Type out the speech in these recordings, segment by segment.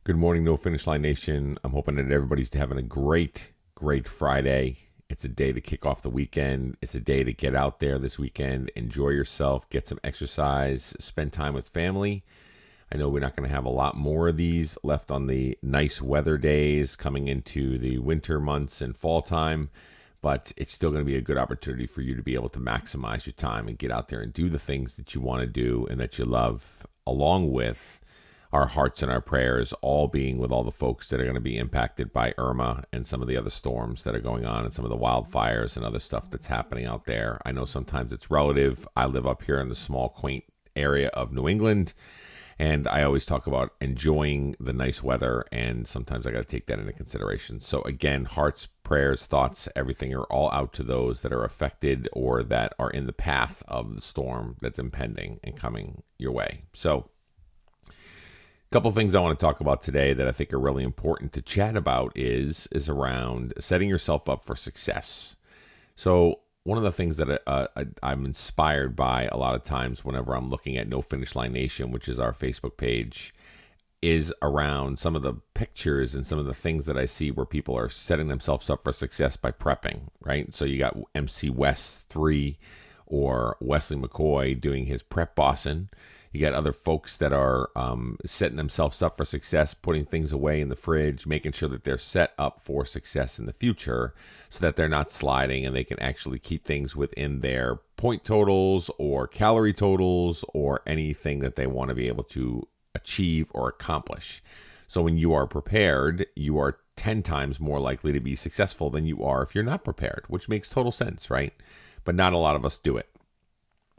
Good morning, No Finish Line Nation. I'm hoping that everybody's having a great Friday. It's a day to kick off the weekend. It's a day to get out there this weekend, enjoy yourself, get some exercise, spend time with family. I know we're not going to have a lot more of these left on the nice weather days coming into the winter months and fall time, but it's still going to be a good opportunity for you to be able to maximize your time and get out there and do the things that you want to do and that you love, along with our hearts and our prayers all being with all the folks that are going to be impacted by Irma and some of the other storms that are going on and some of the wildfires and other stuff that's happening out there. I know sometimes it's relative. I live up here in the small, quaint area of New England, and I always talk about enjoying the nice weather, and sometimes I got to take that into consideration. So again, hearts, prayers, thoughts, everything are all out to those that are affected or that are in the path of the storm that's impending and coming your way. So a couple of things I want to talk about today that I think are really important to chat about is around setting yourself up for success. So one of the things that I'm inspired by a lot of times whenever I'm looking at No Finish Line Nation, which is our Facebook page, is around some of the pictures and some of the things that I see where people are setting themselves up for success by prepping, right? So you got MC West 3 or Wesley McCoy doing his prep bossing. You got other folks that are setting themselves up for success, putting things away in the fridge, making sure that they're set up for success in the future so that they're not sliding and they can actually keep things within their point totals or calorie totals or anything that they want to be able to achieve or accomplish. So when you are prepared, you are 10 times more likely to be successful than you are if you're not prepared, which makes total sense, right? But not a lot of us do it.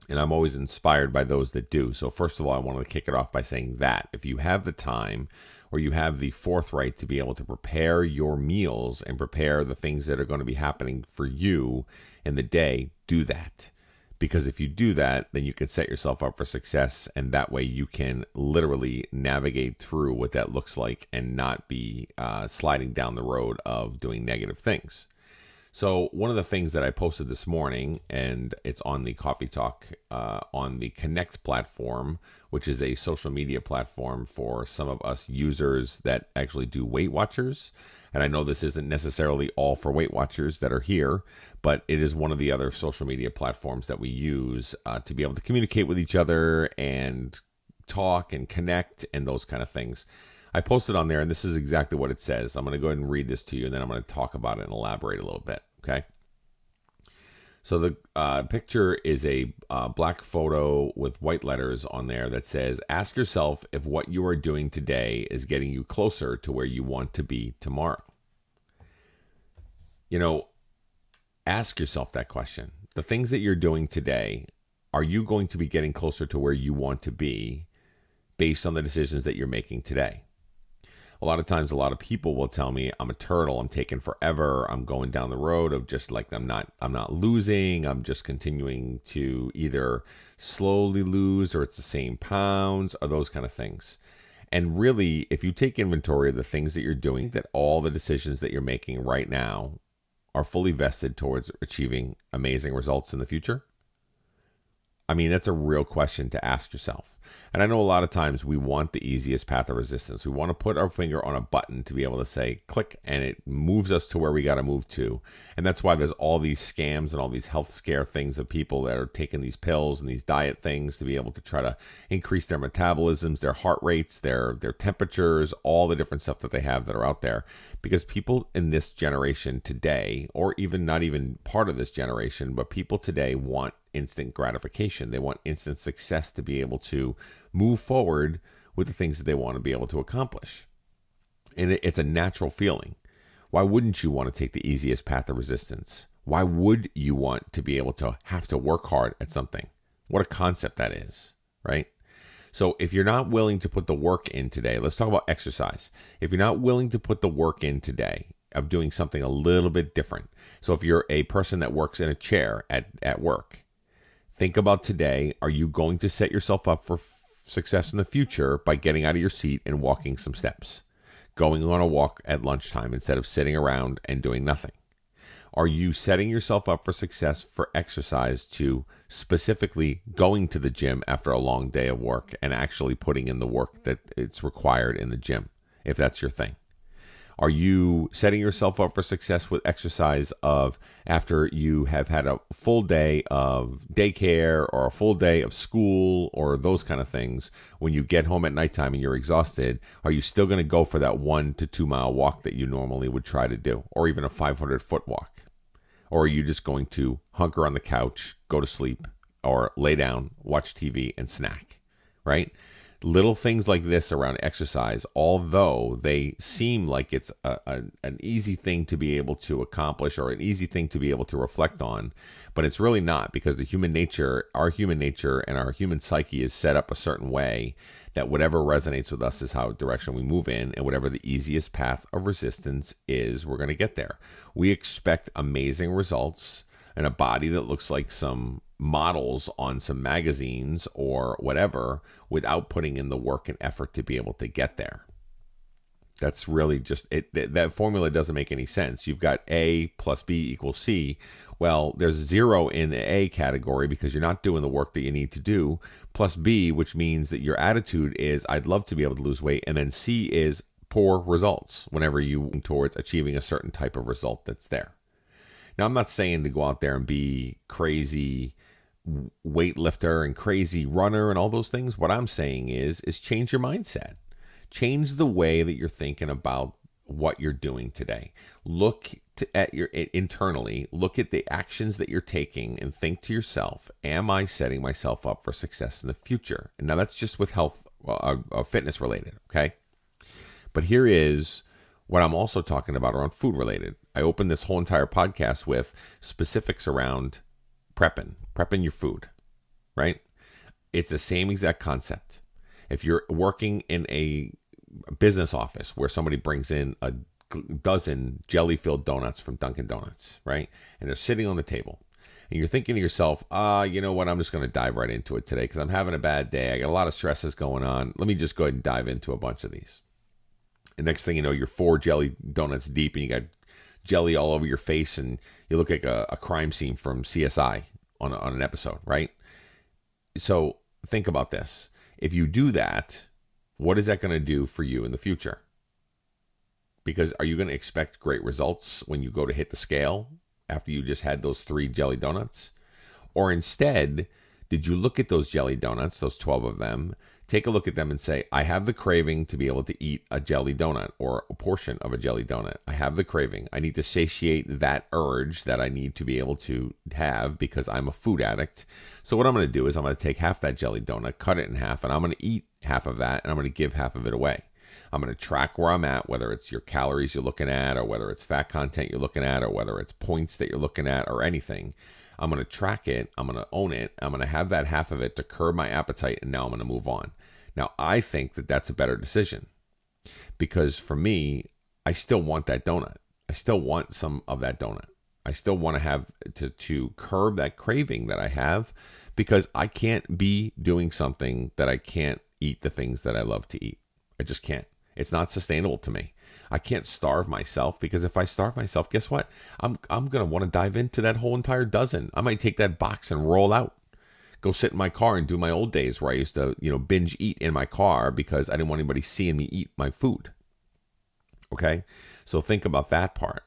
And I'm always inspired by those that do. So first of all, I wanted to kick it off by saying that if you have the time or you have the forthright to be able to prepare your meals and prepare the things that are going to be happening for you in the day, do that. Because if you do that, then you can set yourself up for success. And that way you can literally navigate through what that looks like and not be sliding down the road of doing negative things. So one of the things that I posted this morning, and it's on the CoffeeTalk, on the Connect platform, which is a social media platform for some of us users that actually do Weight Watchers. And I know this isn't necessarily all for Weight Watchers that are here, but it is one of the other social media platforms that we use to be able to communicate with each other and talk and connect and those kind of things. I posted on there, and this is exactly what it says. I'm going to go ahead and read this to you, and then I'm going to talk about it and elaborate a little bit, okay? So the picture is a black photo with white letters on there that says, ask yourself if what you are doing today is getting you closer to where you want to be tomorrow. You know, ask yourself that question. The things that you're doing today, are you going to be getting closer to where you want to be based on the decisions that you're making today? A lot of times, a lot of people will tell me, I'm a turtle, I'm taking forever, I'm going down the road of just like, I'm not losing, I'm just continuing to either slowly lose or it's the same pounds or those kind of things. And really, if you take inventory of the things that you're doing, that all the decisions that you're making right now are fully vested towards achieving amazing results in the future. I mean, that's a real question to ask yourself. And I know a lot of times we want the easiest path of resistance. We want to put our finger on a button to be able to say click, and it moves us to where we got to move to. And that's why there's all these scams and all these health scare things of people that are taking these pills and these diet things to be able to try to increase their metabolisms, their heart rates, their temperatures, all the different stuff that they have that are out there. Because people in this generation today, or even not even part of this generation, but people today want instant gratification. They want instant success to be able to move forward with the things that they want to be able to accomplish. And it's a natural feeling. Why wouldn't you want to take the easiest path of resistance? Why would you want to be able to have to work hard at something? What a concept that is, right? So if you're not willing to put the work in today, let's talk about exercise. If you're not willing to put the work in today of doing something a little bit different. So if you're a person that works in a chair at work, think about today, are you going to set yourself up for success in the future by getting out of your seat and walking some steps? Going on a walk at lunchtime instead of sitting around and doing nothing? Are you setting yourself up for success for exercise to specifically going to the gym after a long day of work and actually putting in the work that it's required in the gym? if that's your thing? Are you setting yourself up for success with exercise of after you have had a full day of daycare or a full day of school or those kind of things? When you get home at nighttime and you're exhausted, are you still going to go for that 1 to 2 mile walk that you normally would try to do, or even a 500-foot walk? Or are you just going to hunker on the couch, go to sleep, or lay down, watch TV, and snack, right? Little things like this around exercise, although they seem like it's an easy thing to be able to accomplish or an easy thing to be able to reflect on, but it's really not, because our human nature and our human psyche is set up a certain way that whatever resonates with us is how direction we move in, and whatever the easiest path of resistance is, we're going to get there. We expect amazing results and a body that looks like some models on some magazines or whatever without putting in the work and effort to be able to get there. That's really just it. That formula doesn't make any sense. You've got A plus B equals C. Well, there's 0 in the A category because you're not doing the work that you need to do, plus B, which means that your attitude is, I'd love to be able to lose weight. And then C is poor results whenever you move towards achieving a certain type of result that's there. Now, I'm not saying to go out there and be crazy weightlifter and crazy runner and all those things. What I'm saying is change your mindset. Change the way that you're thinking about what you're doing today. Look at your internally, look at the actions that you're taking and think to yourself, am I setting myself up for success in the future? And now that's just with health, fitness related, okay? But here is what I'm also talking about around food related. I opened this whole entire podcast with specifics around prepping your food, right? It's the same exact concept. If you're working in a business office where somebody brings in a dozen jelly-filled donuts from Dunkin' Donuts, right? And they're sitting on the table. And you're thinking to yourself, you know what? I'm just going to dive right into it today because I'm having a bad day. I got a lot of stresses going on. Let me just go ahead and dive into a bunch of these. And next thing you know, you're 4 jelly donuts deep and you got jelly all over your face and you look like a crime scene from CSI on an episode, right? So think about this. If you do that, what is that going to do for you in the future? Because are you going to expect great results when you go to hit the scale after you just had those 3 jelly donuts? Or instead, did you look at those jelly donuts, those 12 of them, take a look at them and say, I have the craving to be able to eat a jelly donut or a portion of a jelly donut. I have the craving. I need to satiate that urge that I need to be able to have because I'm a food addict. So what I'm going to do is I'm going to take half that jelly donut, cut it in half, and I'm going to eat half of that, and I'm going to give half of it away. I'm going to track where I'm at, whether it's your calories you're looking at, or whether it's fat content you're looking at, or whether it's points that you're looking at, or anything. I'm going to track it. I'm going to own it. I'm going to have that half of it to curb my appetite, and now I'm going to move on. Now, I think that that's a better decision because for me, I still want that donut. I still want some of that donut. I still want to have to curb that craving that I have because I can't be doing something that I can't eat the things that I love to eat. I just can't. It's not sustainable to me. I can't starve myself because if I starve myself, guess what? I'm going to want to dive into that whole entire dozen. I might take that box and roll out. Go sit in my car and do my old days where I used to, binge eat in my car because I didn't want anybody seeing me eat my food. Okay? So think about that part.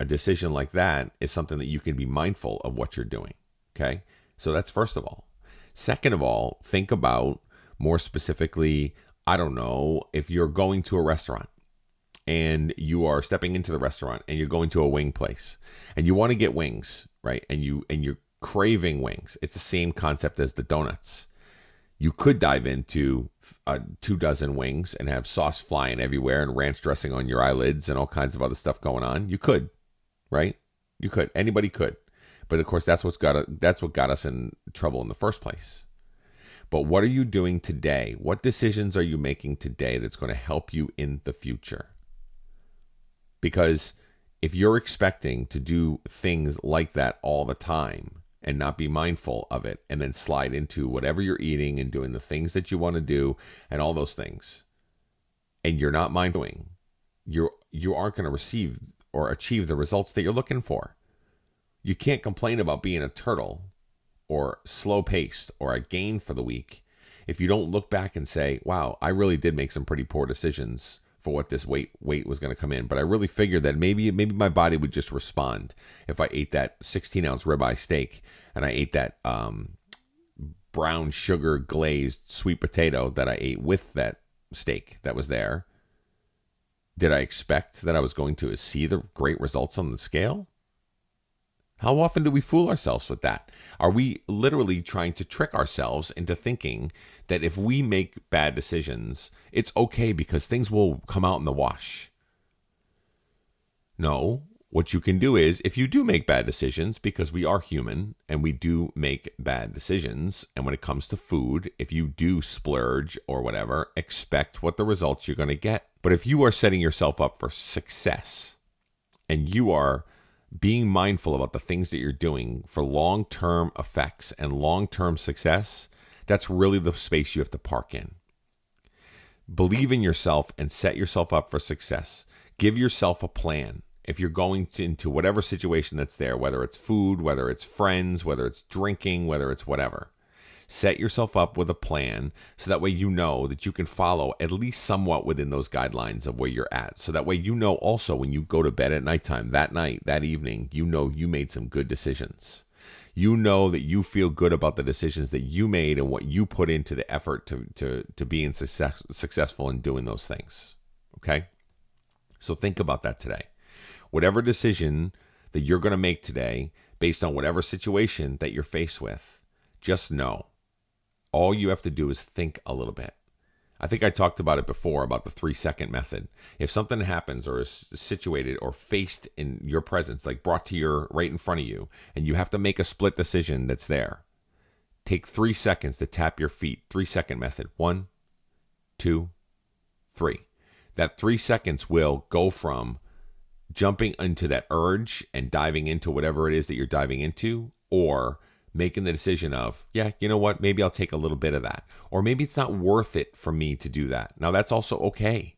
A decision like that is something that you can be mindful of what you're doing. Okay? So that's first of all. Second of all, think about more specifically, I don't know, if you're going to a restaurant and you are stepping into the restaurant and you're going to a wing place and you want to get wings, right? And you're craving wings. It's the same concept as the donuts. You could dive into 2 dozen wings and have sauce flying everywhere and ranch dressing on your eyelids and all kinds of other stuff going on. You could, right? You could. Anybody could. But of course, that's what got us in trouble in the first place. But what are you doing today? What decisions are you making today that's going to help you in the future? Because if you're expecting to do things like that all the time, and not be mindful of it and then slide into whatever you're eating and doing the things that you want to do and all those things, and you're not mindful, you aren't going to receive or achieve the results that you're looking for. You can't complain about being a turtle or slow paced or a gain for the week if you don't look back and say, wow, I really did make some pretty poor decisions for what this weight was going to come in. But I really figured that maybe my body would just respond if I ate that 16-ounce ribeye steak and I ate that brown sugar glazed sweet potato that I ate with that steak that was there. Did I expect that I was going to see the great results on the scale? How often do we fool ourselves with that? Are we literally trying to trick ourselves into thinking that if we make bad decisions, it's okay because things will come out in the wash? No. What you can do is, if you do make bad decisions, because we are human and we do make bad decisions, and when it comes to food, if you do splurge or whatever, expect what the results you're going to get. But if you are setting yourself up for success and you are being mindful about the things that you're doing for long-term effects and long-term success, that's really the space you have to park in. Believe in yourself and set yourself up for success. Give yourself a plan. If you're going into whatever situation that's there, whether it's food, whether it's friends, whether it's drinking, whether it's whatever, set yourself up with a plan so that way you know that you can follow at least somewhat within those guidelines of where you're at. So that way you know also when you go to bed at nighttime, that night, that evening, you know you made some good decisions. You know that you feel good about the decisions that you made and what you put into the effort to being successful in doing those things. Okay? So think about that today. Whatever decision that you're going to make today, based on whatever situation that you're faced with, just know all you have to do is think a little bit. I think I talked about it before, about the 3-second method. If something happens or is situated or faced in your presence, like brought to your right in front of you, and you have to make a split decision that's there, take 3 seconds to tap your feet. 3-second method. 1, 2, 3. That 3 seconds will go from jumping into that urge and diving into whatever it is that you're diving into, or making the decision of, yeah, you know what, maybe I'll take a little bit of that. Or maybe it's not worth it for me to do that. Now, that's also okay.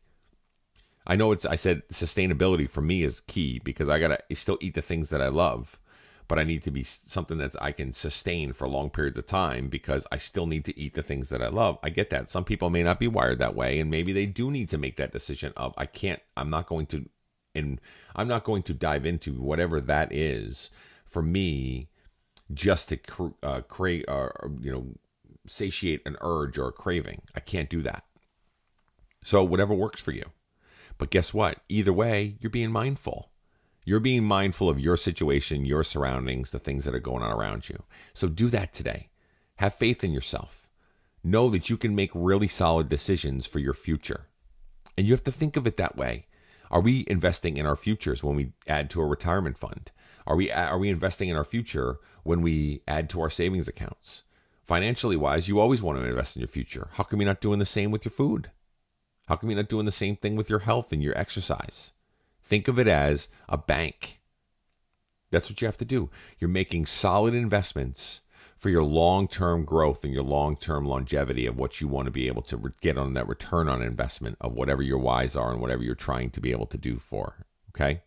I know I said sustainability for me is key because I got to still eat the things that I love, but I need to be something that I can sustain for long periods of time because I still need to eat the things that I love. I get that. Some people may not be wired that way, and maybe they do need to make that decision of, I'm not going to dive into whatever that is for me just to create, satiate an urge or a craving. I can't do that. So whatever works for you. But guess what? Either way, you're being mindful. You're being mindful of your situation, your surroundings, the things that are going on around you. So do that today. Have faith in yourself. Know that you can make really solid decisions for your future. And you have to think of it that way. Are we investing in our futures when we add to a retirement fund? Are we investing in our future when we add to our savings accounts? Financially wise, you always want to invest in your future. How come you're not doing the same with your food? How come you're not doing the same thing with your health and your exercise? Think of it as a bank. That's what you have to do. You're making solid investments for your long-term growth and your long-term longevity of what you want to be able to get on that return on investment of whatever your whys are and whatever you're trying to be able to do for. Okay?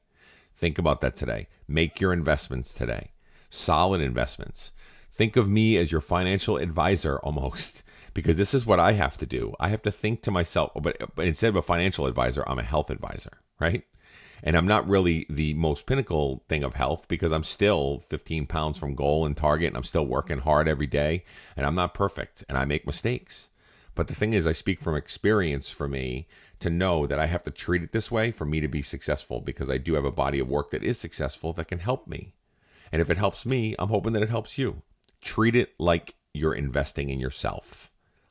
Think about that today. Make your investments today. Solid investments. Think of me as your financial advisor almost, because this is what I have to do. I have to think to myself, but instead of a financial advisor, I'm a health advisor, right? And I'm not really the most pinnacle thing of health because I'm still 15 pounds from goal and target, and I'm still working hard every day, and I'm not perfect, and I make mistakes. But the thing is, I speak from experience for me to know that I have to treat it this way for me to be successful because I do have a body of work that is successful that can help me. And if it helps me, I'm hoping that it helps you. Treat it like you're investing in yourself.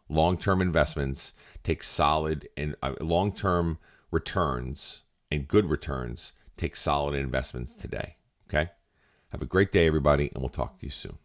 Long-term investments take solid and long-term returns and good returns take solid investments today. Okay? Have a great day, everybody, and we'll talk to you soon.